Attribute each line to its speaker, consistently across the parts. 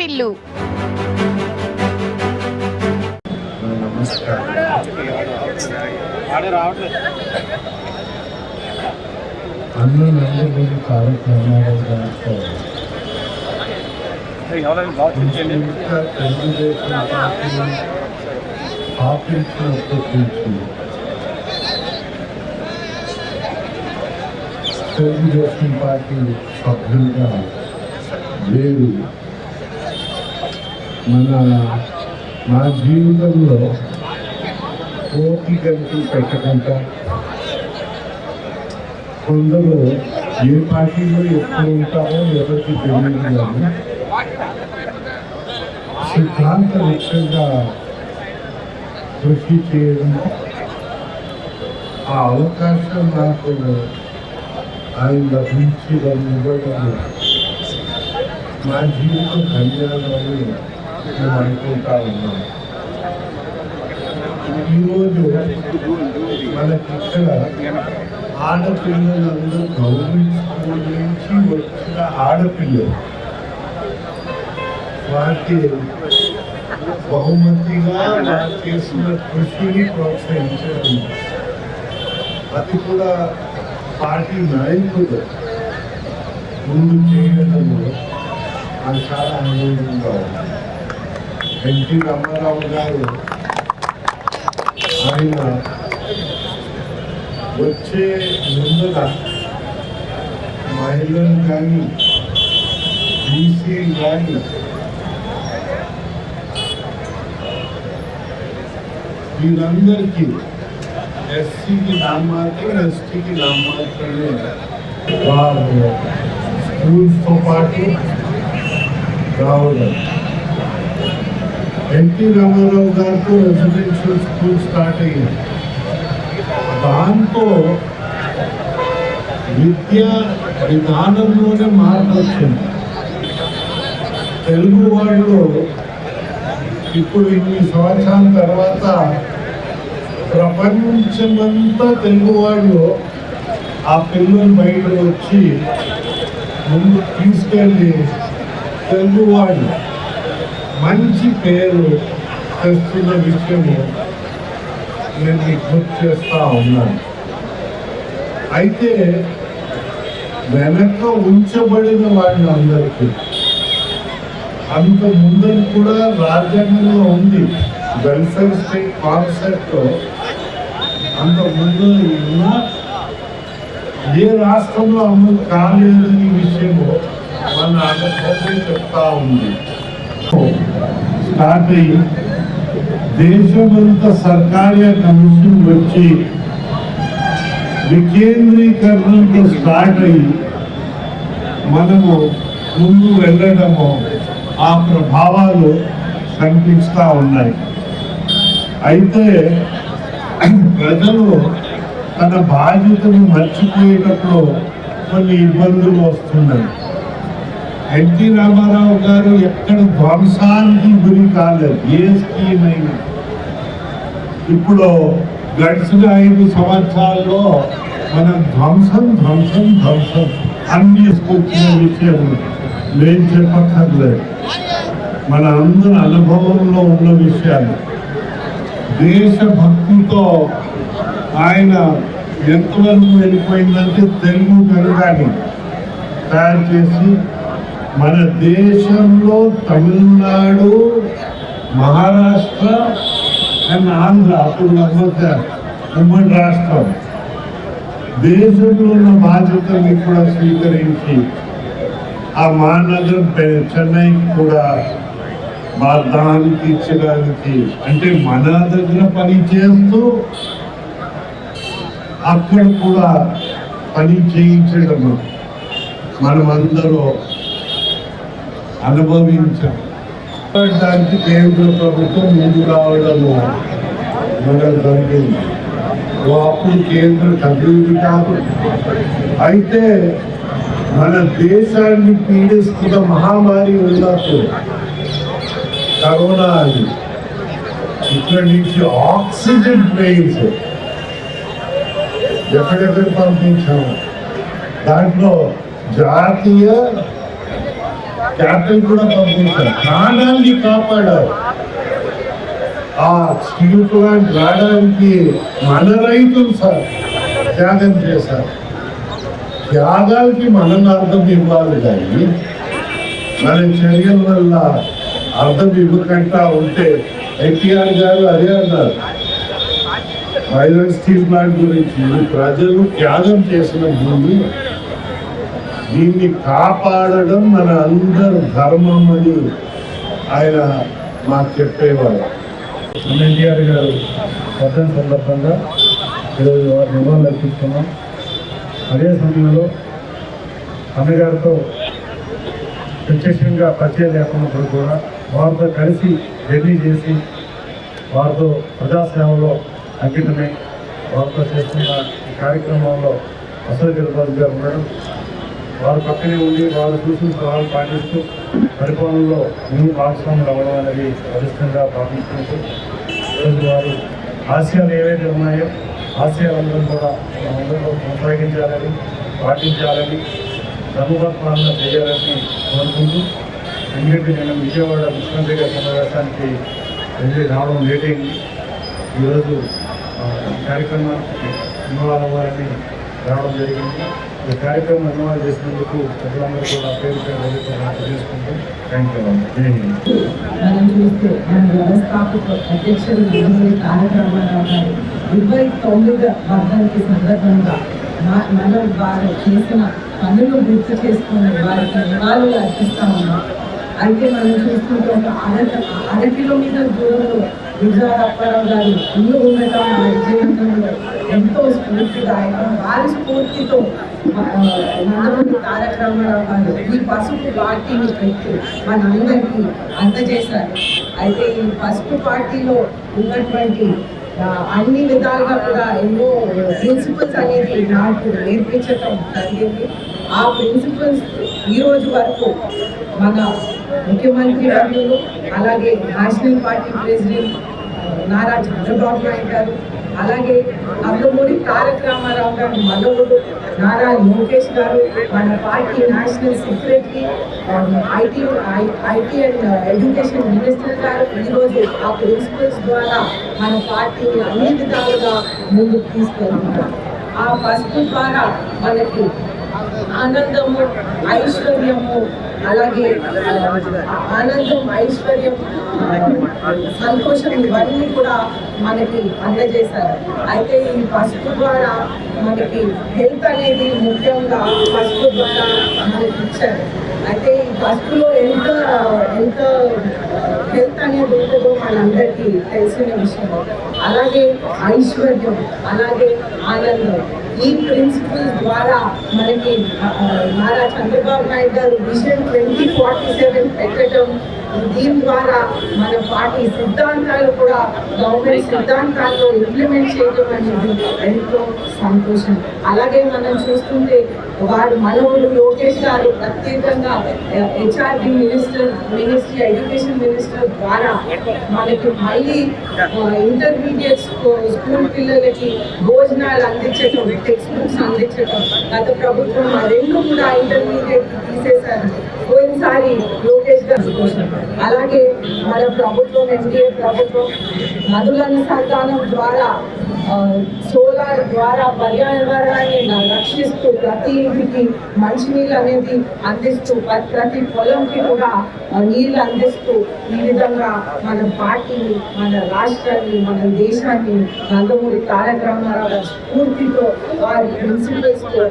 Speaker 1: వాటిల్లు.
Speaker 2: Telugu Desam party సభ్యులుగా లేదు. మా జీవితంలో పోటీ గంటలు పెట్టకుండా కొందరు ఏ పార్టీలో ఎప్పుడు ఉంటారో ఎవరికి తెలియదు, కానీ సిద్ధాంత లక్ష్యంగా కృషి చేయడం, ఆ అవకాశం నాకు ఆయన లభించడం మా జీవితం ధన్యవాదాలు మేము అనుకుంటా ఉన్నాం. ఈరోజు మనకిక్కడ ఆడపిల్లలందరూ గవర్నమెంట్ స్కూల్ నుంచి వచ్చిన ఆడపిల్లలు వారికి బహుమతిగా వారు చేసిన కృషిని ప్రోత్సహించడం, అది కూడా పార్టీ నాయకులు ముందు చేయడము నాకు చాలా ఆనందంగా ఉంది. ఎన్టీ రామారావు గారు ఆయన వచ్చే ముందున మహిళలు కానీ బీసీ కానీ వీరందరికీ ఎస్సీకి నామాత్రం, ఎస్టీకి నామాత్రమే వారు స్కూల్స్తో పాటు రావడం. ఎన్టీ రామారావు గారితో రెసిడెన్షియల్ స్కూల్ స్టార్ట్ అయ్యింది. దాంతో విద్యా విధానంలోనే మార్పు వచ్చింది. తెలుగు వాళ్ళు ఇప్పుడు ఇన్ని సంవత్సరాల తర్వాత ప్రపంచమంతా తెలుగు వాళ్ళు ఆ పిల్లలు బయటకు వచ్చి ముందు తీసుకెళ్ళి తెలుగు వాళ్ళు మంచి పేరు తెస్తున్న విషయము నేను మీకు గుర్తు చేస్తా ఉన్నాను. అయితే వెనక ఉంచబడిన వాళ్ళందరికీ అంత ముందర కూడా రాజ్యాంగంలో ఉంది, వెల్ఫేర్ స్టేట్ కాన్సెప్ట్ అంత ముందు ఏ రాష్ట్రంలో అమలు కాలేదని విషయము మన అనుభవం చెప్తా ఉంది. స్టార్ట్ అయ్యి దేశమంతా సర్కారీ కమిషన్ వచ్చి వికేంద్రీకరణతో స్టార్ట్ అయ్యి మనము ముందు వెళ్ళడము ఆ ప్రభావాలు కనిపిస్తూ ఉన్నాయి. అయితే ప్రజలు తన బాధ్యతను మర్చిపోయేటప్పుడు కొన్ని ఇబ్బందులు వస్తున్నాయి. ఎన్టీ రామారావు గారు ఎక్కడ ధ్వంసానికి గురి కాలేదు ఏ స్కీమ్ అయినా. ఇప్పుడు గడిచిన 5 సంవత్సరాల్లో మనం ధ్వంసం అన్ని తీసుకొచ్చిన విషయం నేను చెప్పక్కర్లేదు, మన అందరి అనుభవంలో ఉన్న విషయాలు. దేశభక్తితో ఆయన ఎంతవరకు వెళ్ళిపోయిందంటే తెలుగు గంగాని తయారు చేసి మన దేశంలో తమిళనాడు, మహారాష్ట్ర అండ్ ఆంధ్ర, అప్పుడు ఉమ్మడి రాష్ట్రం దేశంలో ఉన్న బాధ్యతల్ని కూడా స్వీకరించి ఆ మహానగరం చెన్నైకి కూడా దాన్ని తీర్చడానికి, అంటే మన దగ్గర పని చేస్తూ అక్కడ కూడా పని చేయించడం మనమందరూ అనుభవించాం. దానికి కేంద్ర ప్రభుత్వం ముందు రావడము మనకు జరిగింది. అప్పుడు కేంద్ర అభివృద్ధి కాదు. అయితే మన దేశాన్ని పీడిస్తున్న మహమ్మారి ఉన్నప్పుడు కరోనా అని ఇక్కడి నుంచి ఆక్సిజన్ ట్రైన్స్ ఎక్కడెక్కడ పంపించాము. దాంట్లో జాతీయ క్యాప్టెన్ కూడా పంపించారు, ప్రాణాన్ని కాపాడారు. ఆ స్టీల్ ప్లాంట్ రావడానికి మన రైతులు సార్ త్యాగం చేశారు. త్యాగాలకి మనం అర్థం ఇవ్వాలి కానీ మన చర్యల వల్ల అర్థం ఇవ్వకుండా ఉంటే ఎన్టీఆర్ గారు అదే అన్నారు వైజాగ్ స్టీల్ ప్లాంట్ గురించి, ప్రజలు త్యాగం చేసిన భూమి, దీన్ని కాపాడడం మన అందరి ధర్మం అని ఆయన మాకు చెప్పేవారు.
Speaker 1: ఎన్టీఆర్ గారు వర్ధన సందర్భంగా ఈరోజు వారి నివాళులు అర్పిస్తున్నాం. అదే సమయంలో అన్నగారితో ప్రత్యక్షంగా పరిచయం లేకున్నప్పుడు కూడా వారితో కలిసి జర్నీ చేసి వారితో ప్రజాసేవలో అంకితమై వారితో చేస్తున్న ఈ కార్యక్రమంలో అశోక్ గజపతి గారు ఉండడం, వారు పక్కనే ఉండి వారు చూసిన సలహాలు పాటిస్తూ పరిపాలనలో మేము భాగస్వాములు అవ్వడం అనేది అదృష్టంగా భావించుకుంటూ ఈరోజు వారు ఆశయాలు ఏవైతే ఉన్నాయో ఆశయాలందరూ కూడా మనందరూ కొనసాగించాలని, పాటించాలని, ధర్మపాలన చేయాలని కోరుకుంటూ, ఎందుకంటే నేను విజయవాడ ముఖ్యమంత్రి గారి సమావేశానికి వెళ్ళి రావడం లేట్ అయింది. ఈరోజు కార్యక్రమానికి ఇన్వాల్వ్ అవ్వాలని రావడం జరిగింది. ఈ కార్యక్రమం ఇన్వాల్వ్ చేసినందుకు ప్రజలందరూ కూడా పేరు చేసుకుంటూ థ్యాంక్ యూ.
Speaker 3: మనం చూస్తే మన వ్యవస్థాపక అధ్యక్షుడు తారక రామారావు గారు 29వ వర్ధంతి సందర్భంగా మనం వారు చేసిన పనులు గుర్తు చేసుకుని వారికి నివాళులు అర్పిస్తా ఉన్నాం. అయితే మనం చూస్తుంటే ఒక అర కిలోమీటర్ దూరంలో గుజరాత్ అప్పారావు గారు ఇల్లు ఉండటం మన విజయవంతంలో ఎంతో స్ఫూర్తిదాయకం. వారి స్ఫూర్తితో నందమూరి తారక రామారావు గారు ఈ పసుపు పార్టీని పెట్టి మనందరికీ అందజేశారు. అయితే ఈ పసుపు పార్టీలో ఉన్నటువంటి అన్ని విధాలుగా కూడా ఎన్నో ప్రిన్సిపల్స్ అనేది నాకు నేర్పించటం జరిగింది. ఆ ప్రిన్సిపల్స్ ఈ రోజు వరకు మన ముఖ్యమంత్రి వర్యులు, అలాగే national party president Nara Chandrababu Naidu గారు, అలాగే నందమూరి తారక రామారావు గారు మనవడు నారా లోకేష్ గారు, మన party national secretary, IT and education minister గారు ఈరోజు ఆ ప్రిన్సిపల్స్ ద్వారా మన పార్టీని అన్ని విధాలుగా ముందుకు తీసుకెళ్తున్నారు. ఆ పసుపు ద్వారా మనకి ఆనందము, ఐశ్వర్యము, అలాగే ఆనందం, ఐశ్వర్యం, సంతోషం ఇవన్నీ కూడా మనకి అందజేశారు. అయితే ఈ పసుపు ద్వారా మనకి హెల్త్ అనేది ముఖ్యంగా పసుపు ద్వారా మనకి ఇచ్చారు. అయితే ఈ పసుపులో ఎంత హెల్త్ అనేది ఉంటుందో మనందరికీ తెలిసిన విషయం. అలాగే ఐశ్వర్యం, అలాగే ఆనందం, ఈ ప్రిన్సిపల్స్ ద్వారా మనకి నారా చంద్రబాబు నాయుడు గారు విజన్ 2047 పెట్టడం, దీని ద్వారా మన పార్టీ సిద్ధాంతాలు కూడా గవర్నమెంట్ సిద్ధాంతాల్లో ఇంప్లిమెంట్ చేయడం అనేది ఎంతో సంతోషం. అలాగే మనం చూస్తుంటే వారు మనవుడు లోకేష్ గారు ప్రత్యేకంగా హెచ్ఆర్డి మినిస్ట్రీ ఎడ్యుకేషన్ మినిస్టర్ ద్వారా మనకి మళ్ళీ ఇంటర్మీడియట్ స్కూల్ పిల్లలకి భోజనాలు అందించడం, టెక్స్ట్ బుక్స్ అందించడం. గత ప్రభుత్వం ఆ రెండు కూడా ఇంటర్మీడియట్ తీసేశారు పోయినసారి లోకేష్ గారి కోసం. అలాగే మన ప్రభుత్వం ఎన్డీఏ ప్రభుత్వం నదుల అనుసంధానం ద్వారా సోలార్ ద్వారా పర్యావరణాన్ని రక్షిస్తూ ప్రతి ఇంటికి మంచినీళ్ళు అనేది అందిస్తూ ప్రతి పొలంకి కూడా నీళ్ళు అందిస్తూ ఈ విధంగా మన పార్టీని, మన రాష్ట్రాన్ని, మన దేశాన్ని నందమూరి తారక రామారావు గారి స్ఫూర్తితో వారి ప్రిన్సిపల్స్తో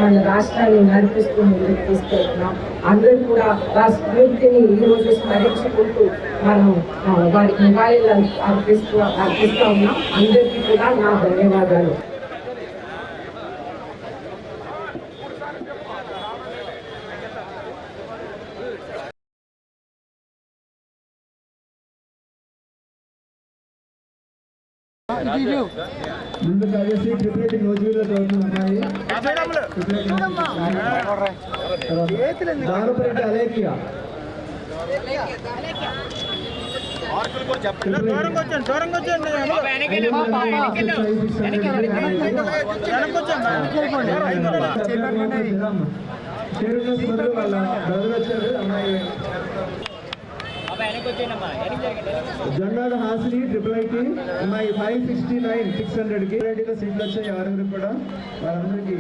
Speaker 3: మన రాష్ట్రాన్ని నడిపిస్తూ ముందుకు తీసుకెళ్తున్నాం. అందరూ కూడా వారి స్ఫూర్తిని ఈరోజు స్మరించుకుంటూ మనం వారికి నివాళులు అర్పిస్తూ ఉన్నాం. అందరికీ కూడా నా ధన్యవాదాలు.
Speaker 1: ముందుకు వచ్చేసి ప్రిపరేటింగ్ రోజుల్లో చదువుతున్నాయి. దారుపరెడ్డి అలేఖ్య
Speaker 4: చేరుకున్న సుందరు వాళ్ళ బ్రదర్ వచ్చారు. అమ్మాయి జంగాల హాసిని IIIT అమ్మాయి 569 600కి సీట్లు వచ్చాయి. 6 కూడా వాళ్ళందరికీ